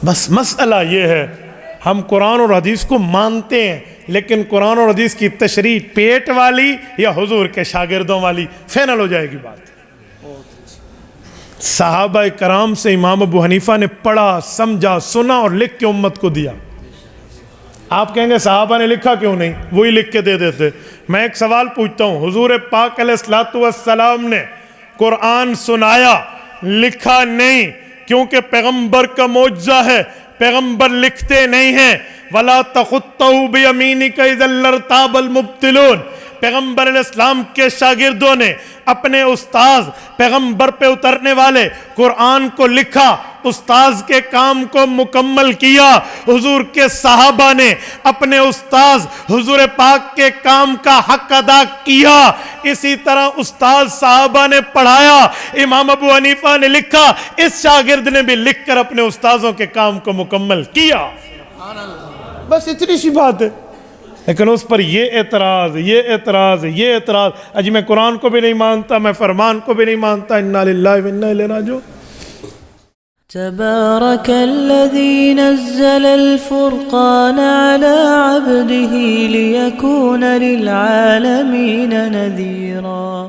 بس مسئلہ یہ ہے ہم قرآن اور حدیث کو مانتے ہیں، لیکن قرآن اور حدیث کی تشریح پیٹ والی یا حضور کے شاگردوں والی، فائنل ہو جائے گی بات۔ صحابہ کرام سے امام ابو حنیفہ نے پڑھا، سمجھا، سنا اور لکھ کے امت کو دیا۔ آپ کہیں گے صحابہ نے لکھا کیوں نہیں؟ وہی لکھ کے دے دیتے۔ میں ایک سوال پوچھتا ہوں، حضور پاک علیہ الصلوۃ والسلام نے قرآن سنایا، لکھا نہیں، کیونکہ پیغمبر کا معجزہ ہے، پیغمبر لکھتے نہیں ہیں۔ وَلَا تَخُطَّهُ بِيَمِينِكَ إِذًا لَارْتَابَ الْمُبْطِلُونَ۔ پیغمبر علیہ السلام کے شاگردوں نے اپنے استاذ پیغمبر پہ اترنے والے قرآن کو لکھا، استاذ کے کام کو مکمل کیا۔ حضور کے صحابہ نے اپنے استاذ حضور پاک کے کام کا حق ادا کیا۔ اسی طرح استاذ صحابہ نے پڑھایا، امام ابو حنیفہ نے لکھا، اس شاگرد نے بھی لکھ کر اپنے استاذوں کے کام کو مکمل کیا۔ بس اتنی سی بات ہے۔ لیکن اس پر یہ اعتراض، یہ اعتراض، یہ اعتراض، اجی میں قرآن کو بھی نہیں مانتا، میں فرمان کو بھی نہیں مانتا، انا للہ و انا الیہ راجعون۔ تبارك الذي نزل الفرقان على عبده ليكون للعالمين نذيرا